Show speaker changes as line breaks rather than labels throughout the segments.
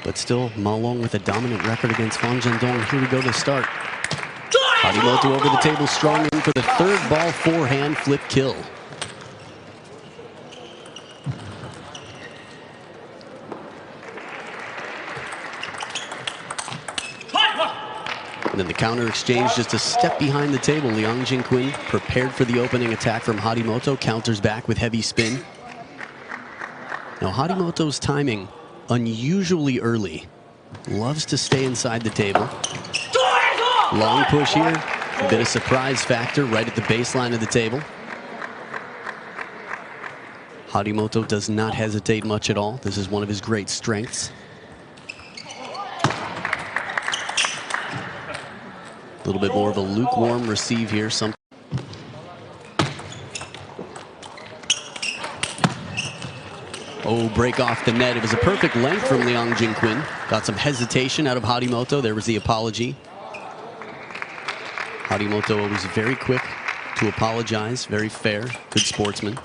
But still, Ma Long with a dominant record against Fan Zhendong. Here we go to start. Harimoto over the table, strong in for the third ball forehand flip kill. And then the counter exchange just a step behind the table. Liang Jinquin prepared for the opening attack from Harimoto, counters back with heavy spin. Now Harimoto's timing unusually early. Loves to stay inside the table. Long push here, a bit of surprise factor right at the baseline of the table. Harimoto does not hesitate much at all. This is one of his great strengths. A little bit more of a lukewarm receive here. Oh, break off the net. It was a perfect length from Liang Jinquin. Got some hesitation out of Harimoto. There was the apology. Harimoto was very quick to apologize. Very fair. Good sportsman.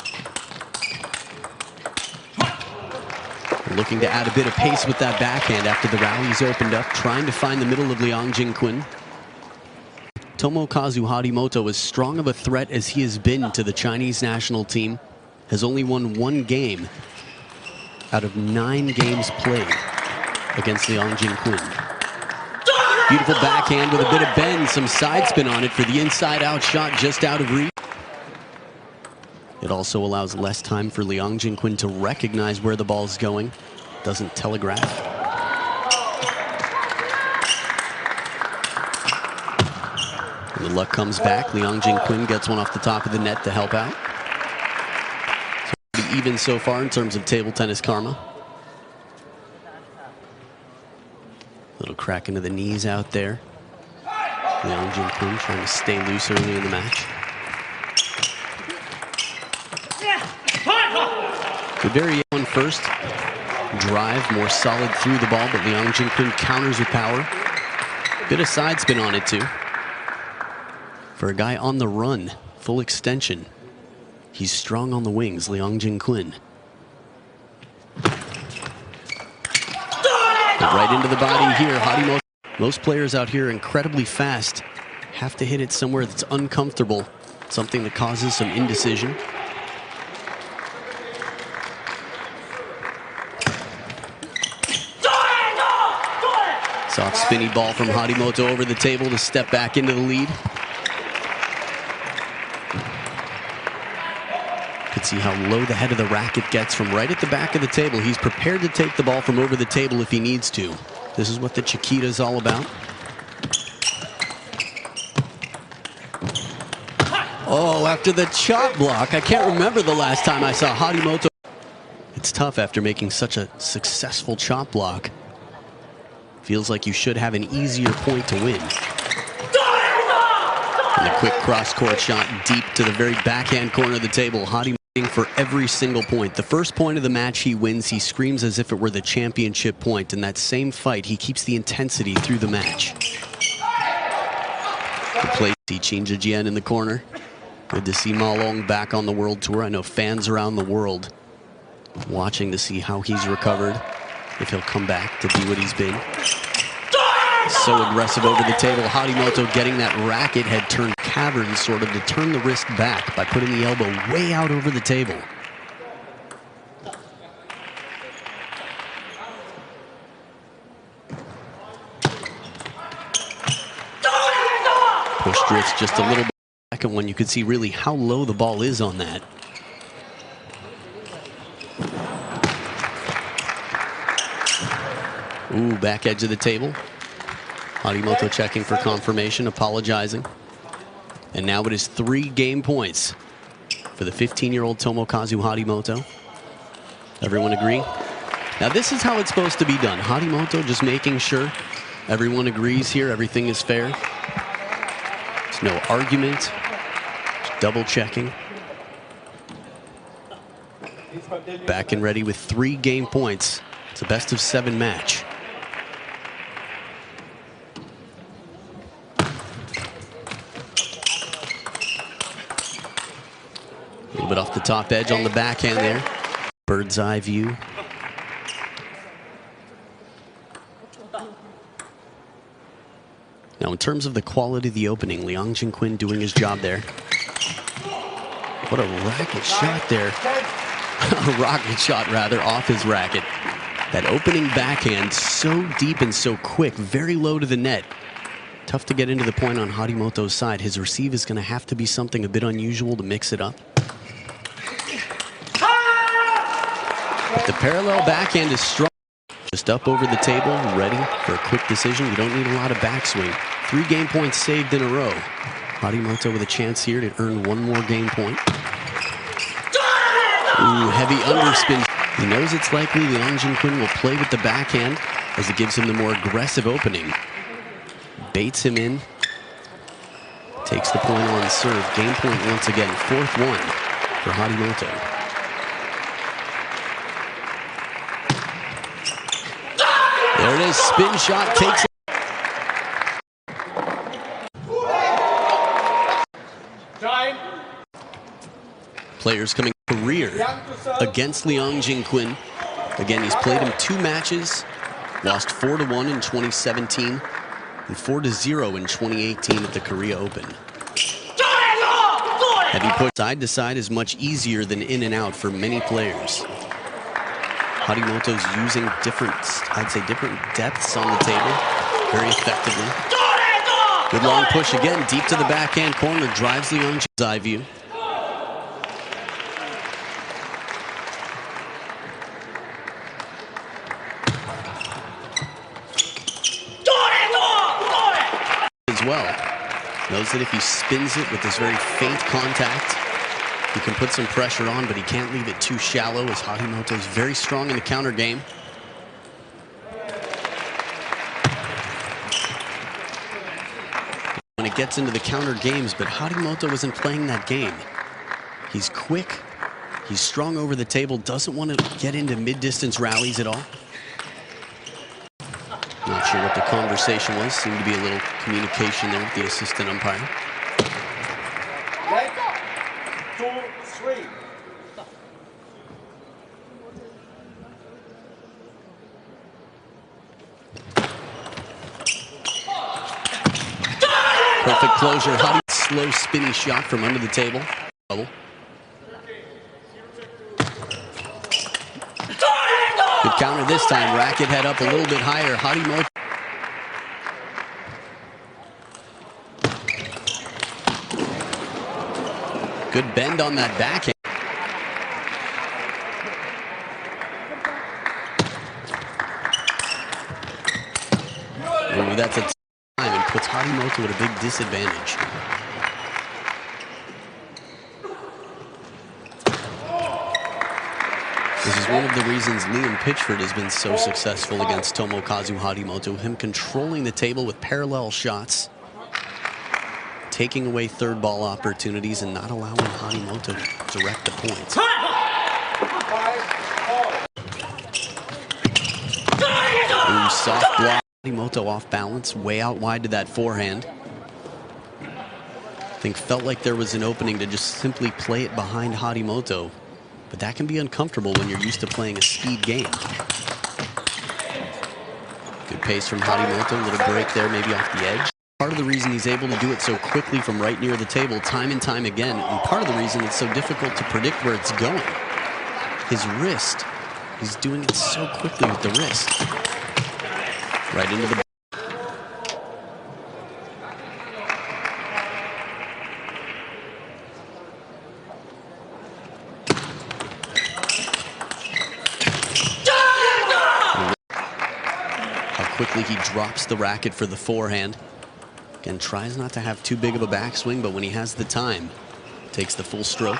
Looking to add a bit of pace with that backhand after the rallies opened up. Trying to find the middle of Liang Jinquin. Tomokazu Harimoto, as strong of a threat as he has been to the Chinese national team, has only won one game out of 9 games played against Liang Jinquin. Beautiful backhand with a bit of bend, some side spin on it for the inside-out shot just out of reach. It also allows less time for Liang Jinquin to recognize where the ball's going. Doesn't telegraph. And the luck comes back. Liang Jinquin gets one off the top of the net to help out. So pretty even so far in terms of table tennis karma. Little crack into the knees out there. Liang Jinquin trying to stay loose early in the match. The very one first drive, more solid through the ball, but Liang Jinquin counters with power. Bit of side spin on it too. For a guy on the run, full extension, he's strong on the wings, Liang Jinquin. Right into the body here, Harimoto. Most players out here incredibly fast. Have to hit it somewhere that's uncomfortable, something that causes some indecision. Soft spinny ball from Harimoto over the table to step back into the lead. Could see how low the head of the racket gets from right at the back of the table. He's prepared to take the ball from over the table if he needs to. This is what the Chiquita is all about. Oh, after the chop block. I can't remember the last time I saw Harimoto. It's tough after making such a successful chop block. Feels like you should have an easier point to win. And a quick cross-court shot deep to the very backhand corner of the table. Harimoto for every single point. The first point of the match he wins, he screams as if it were the championship point. In that same fight, he keeps the intensity through the match. The play, see Qin Zhejian in the corner. Good to see Ma Long back on the world tour. I know fans around the world watching to see how he's recovered, if he'll come back to be what he's been. So aggressive over the table. Harimoto getting that racket head turned caverns sort of to turn the wrist back by putting the elbow way out over the table. Pushed wrist just a little bit. Second one, you could see really how low the ball is on that. Ooh, back edge of the table. Harimoto checking for confirmation, apologizing. And now it is 3 game points for the 15-year-old Tomokazu Harimoto. Everyone agree? Now this is how it's supposed to be done. Harimoto just making sure everyone agrees here, everything is fair. There's no argument, just double checking. Back and ready with 3 game points. It's a best of 7 match. A little bit off the top edge on the backhand there. Bird's eye view. Now, in terms of the quality of the opening, Liang Jinquin doing his job there. What a racket shot there. A rocket shot, rather, off his racket. That opening backhand, so deep and so quick, very low to the net. Tough to get into the point on Harimoto's side. His receive is going to have to be something a bit unusual to mix it up. But the parallel backhand is strong. Just up over the table, ready for a quick decision. You don't need a lot of backswing. 3 game points saved in a row. Harimoto with a chance here to earn 1 more game point. Ooh, heavy underspin. He knows it's likely Liang Jinquin will play with the backhand as it gives him the more aggressive opening. Baits him in. Takes the point on serve. Game point once again. 4th one for Harimoto. There it is. Spin shot takes it. Players coming career against Liang Jinquin. Again, he's played him 2 matches, lost 4-1 in 2017 and 4-0 in 2018 at the Korea Open. Heavy put side to side is much easier than in and out for many players. Harimoto's using different, I'd say different depths on the table very effectively. Good long push again, deep to the backhand corner, drives Liang Jinquin's eye view. Well, knows that if he spins it with this very faint contact, he can put some pressure on, but he can't leave it too shallow as Harimoto is very strong in the counter game. When it gets into the counter games, but Harimoto isn't playing that game. He's quick, he's strong over the table, doesn't want to get into mid-distance rallies at all. Not sure what the conversation was. Seemed to be a little communication there with the assistant umpire. Perfect closure. How slow spinny shot from under the table. Good counter this time. Racket head up a little bit higher. Harimoto. Good bend on that backhand. Ooh, that's a time and puts Harimoto at a big disadvantage. This is one of the reasons Liam Pitchford has been so successful against Tomokazu Harimoto. Him controlling the table with parallel shots, taking away third ball opportunities and not allowing Harimoto to direct the points. Ooh, soft block. Harimoto off balance, way out wide to that forehand. I think felt like there was an opening to just simply play it behind Harimoto. But that can be uncomfortable when you're used to playing a speed game. Good pace from Harimoto, a little break there, maybe off the edge. Part of the reason he's able to do it so quickly from right near the table time and time again, and part of the reason it's so difficult to predict where it's going. His wrist, he's doing it so quickly with the wrist. Right into the... Quickly he drops the racket for the forehand. Again, tries not to have too big of a backswing, but when he has the time, takes the full stroke.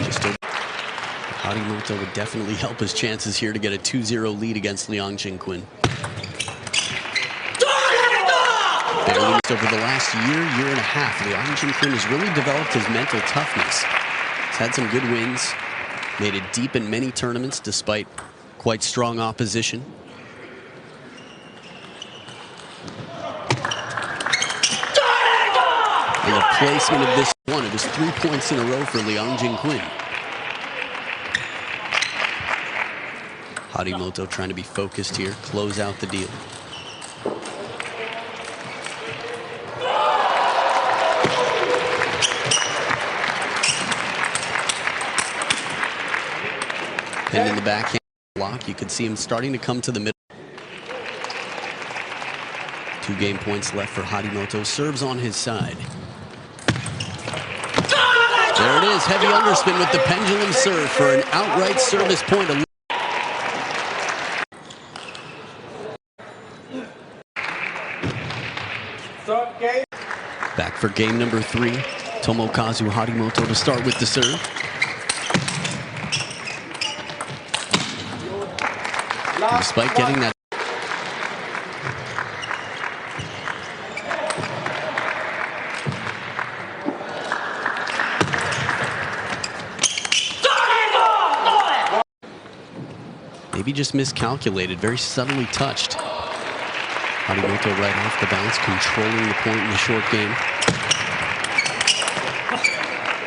Just Harimoto would definitely help his chances here to get a 2-0 lead against Liang Jinquin. Barely missed over the last year and a half. Liang Jinquin has really developed his mental toughness. He's had some good wins, made it deep in many tournaments despite quite strong opposition. And the placement of this one, it was 3 points in a row for Liang Jinquin. Harimoto trying to be focused here, close out the deal. Pinned in the backhand block. You could see him starting to come to the middle. 2 game points left for Harimoto. Serves on his side. There it is. Heavy underspin with the pendulum serve for an outright service point. Back for game number 3. Tomokazu Harimoto to start with the serve. Despite getting that. Maybe just miscalculated, very subtly touched. Harimoto right off the bounce, controlling the point in the short game.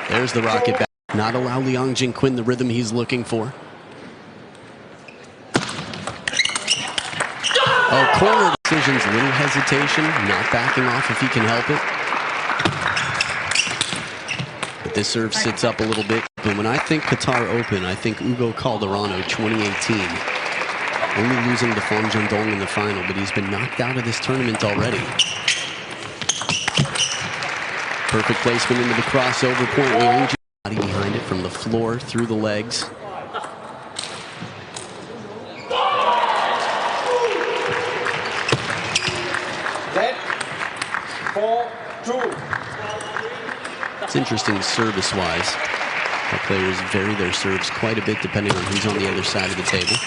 There's the rocket back. Not allow Liang Jinquin the rhythm he's looking for. Oh, corner decisions, little hesitation, not backing off if he can help it. But this serve sits up a little bit. But when I think Qatar Open, I think Ugo Calderano 2018. Only losing to Fan Zhendong in the final, but he's been knocked out of this tournament already. Perfect placement into the crossover point. Liang Jinquin behind it from the floor through the legs. It's interesting service-wise. How players vary their serves quite a bit depending on who's on the other side of the table.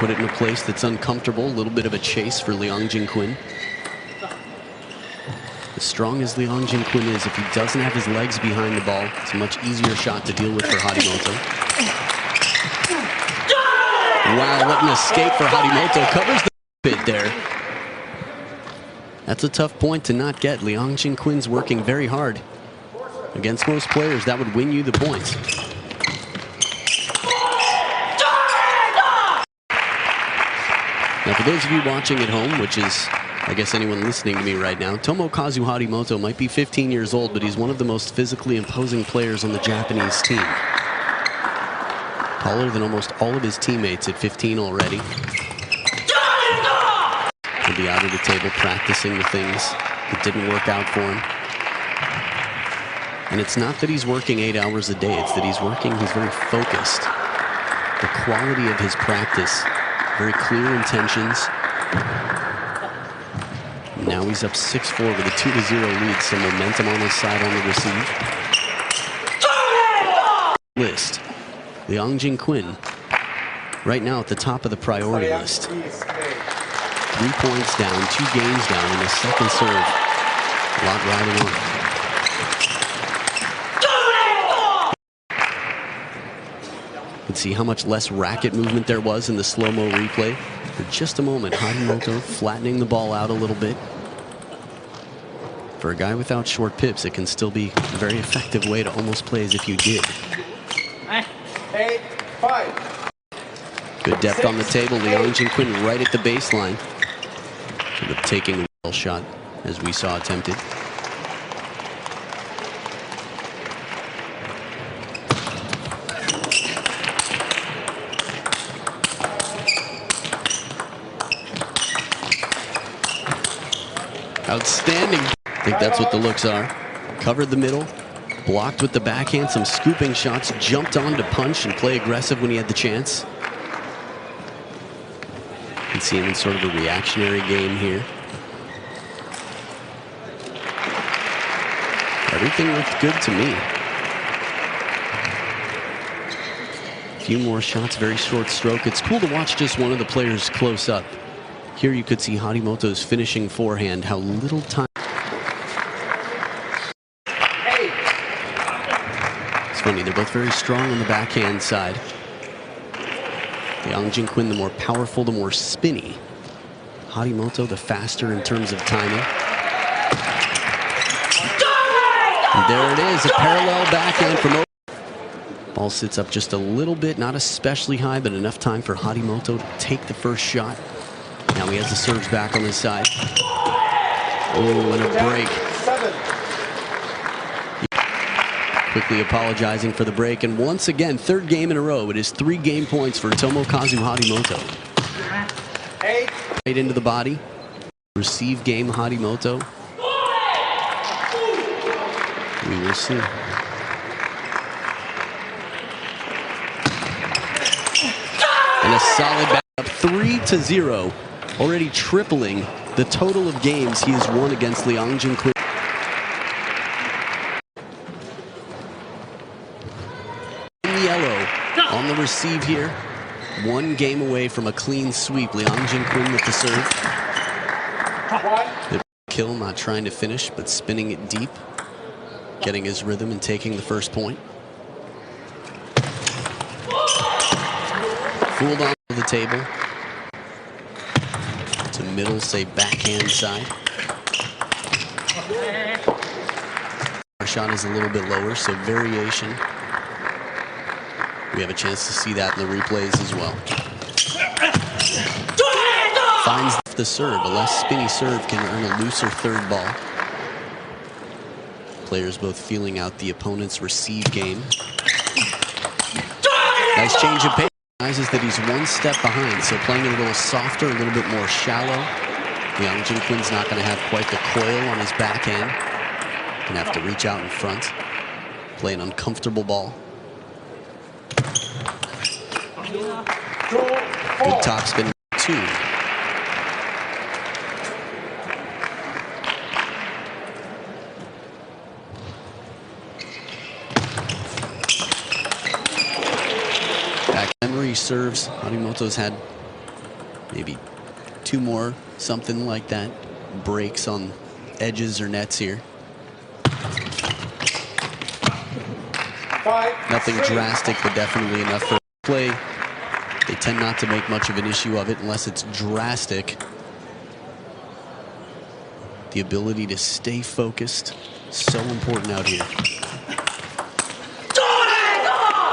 Put it in a place that's uncomfortable. A little bit of a chase for Liang Jinquin. As strong as Liang Jinquin is, if he doesn't have his legs behind the ball, it's a much easier shot to deal with for Harimoto. Wow, what an escape for Harimoto. Covers the bit there. That's a tough point to not get. Liang Jinquin's working very hard. Against most players, that would win you the points. Now, for those of you watching at home, which is, I guess, anyone listening to me right now, Tomokazu Harimoto might be 15 years old, but he's one of the most physically imposing players on the Japanese team. Taller than almost all of his teammates at 15 already. He'll be out of the table practicing the things that didn't work out for him. And it's not that he's working 8 hours a day, it's that he's very focused. The quality of his practice, very clear intentions. Now he's up 6-4 with a 2-0 lead, some momentum on his side on the receive. List. Liang Jinquin, right now at the top of the priority list. 3 points down, 2 games down in the second serve. A lot riding on. You can see how much less racket movement there was in the slow-mo replay. For just a moment, Harimoto flattening the ball out a little bit. For a guy without short pips, it can still be a very effective way to almost play as if you did.
8-5.
Good depth on the table. Liang Jinquin right at the baseline. Sort of taking the well shot, as we saw attempted. Outstanding. I think that's what the looks are. Covered the middle, blocked with the backhand, some scooping shots, jumped on to punch and play aggressive when he had the chance. You can see him in sort of a reactionary game here. Everything looked good to me. A few more shots, very short stroke. It's cool to watch just one of the players close up. Here you could see Harimoto's finishing forehand, how little time. It's funny, they're both very strong on the backhand side. Liang Jinquin, the more powerful, the more spinny. Harimoto, the faster in terms of timing. And there it is, a parallel backhand from Ball sits up just a little bit, not especially high, but enough time for Harimoto to take the first shot. Now he has the serves back on his side. Oh, and a break. Quickly apologizing for the break, and once again, third game in a row. It is 3 game points for Tomokazu Harimoto. Right into the body. Receive game Harimoto. We will see. And a solid back up 3-0, already tripling the total of games he has won against Liang Jinquin. In yellow on the receive here. 1 game away from a clean sweep. Liang Jinquin with the serve. The kill, not trying to finish, but spinning it deep. Getting his rhythm and taking the first point. Fooled on the table. To middle, say backhand side. Our shot is a little bit lower, so variation. We have a chance to see that in the replays as well. Finds the serve. A less spinny serve can earn a looser third ball. Players both feeling out the opponent's receive game. Nice change of pace. Realizes that he's 1 step behind, so playing it a little softer, a little bit more shallow. Liang Jinquin's not going to have quite the coil on his backhand. Going to have to reach out in front. Play an uncomfortable ball. Good topspin 2. Memory serves. Harimoto's had maybe 2 more, something like that. Breaks on edges or nets here. Nothing drastic, but definitely enough for play. They tend not to make much of an issue of it unless it's drastic. The ability to stay focused, so important out here.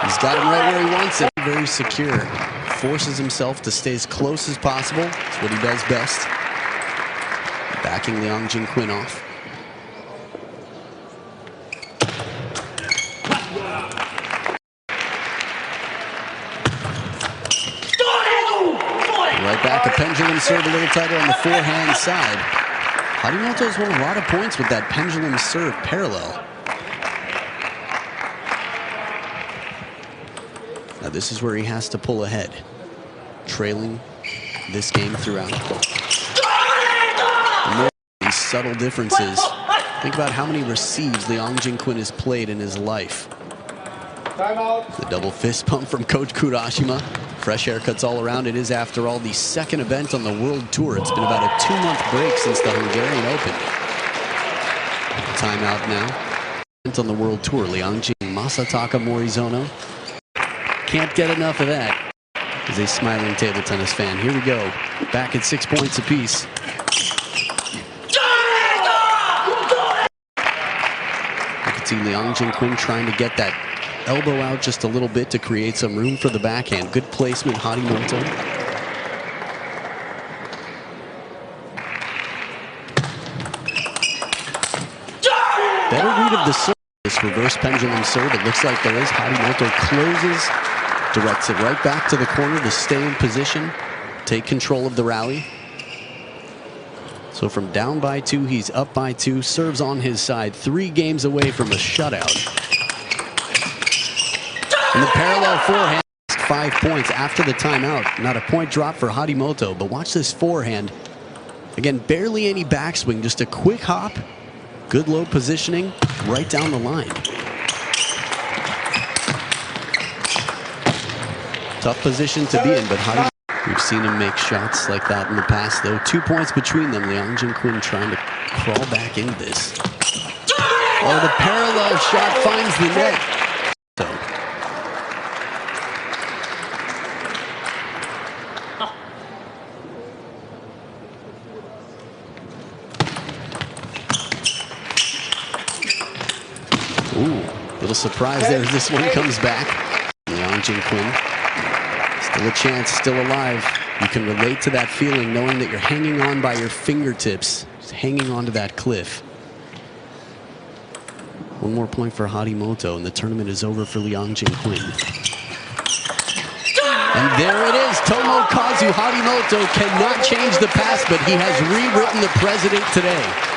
He's got him right where he wants it. Very secure. Forces himself to stay as close as possible. That's what he does best. Backing Liang Jinquin off. Right back, a pendulum serve a little tighter on the forehand side. Harimoto's won a lot of points with that pendulum serve parallel. Now this is where he has to pull ahead. Trailing this game throughout. And more these subtle differences. Think about how many receives Liang Jinquin has played in his life. The double fist pump from Coach Kurashima. Fresh haircuts all around. It is, after all, the 2nd event on the World Tour. It's been about a 2-month break since the Hungarian Open. Timeout now. On the World Tour, Liang Jing, Masataka Morizono. Can't get enough of that. He's a smiling table tennis fan. Here we go. Back at 6 points apiece. You can see Liang Jinquin trying to get that elbow out just a little bit to create some room for the backhand. Good placement, Harimoto. Better read of the serve. This reverse pendulum serve, it looks like there is. Harimoto closes, directs it right back to the corner to stay in position, take control of the rally. So from down by 2, he's up by 2, serves on his side, 3 games away from a shutout. And the parallel forehand, 5 points after the timeout. Not a point drop for Harimoto, but watch this forehand. Again, barely any backswing, just a quick hop. Good low positioning, right down the line. Tough position to be in, but Harimoto, we've seen him make shots like that in the past, though. 2 points between them. Liang Jinquin trying to crawl back into this. Oh, the parallel shot finds the net. So. Ooh, little surprise there as this one comes back. Jin-Quinn. Still a chance, still alive. You can relate to that feeling, knowing that you're hanging on by your fingertips, just hanging onto that cliff. One more point for Harimoto, and the tournament is over for Liang Jin-Quinn. And there it is. Tomokazu Harimoto cannot change the past, but he has rewritten the precedent today.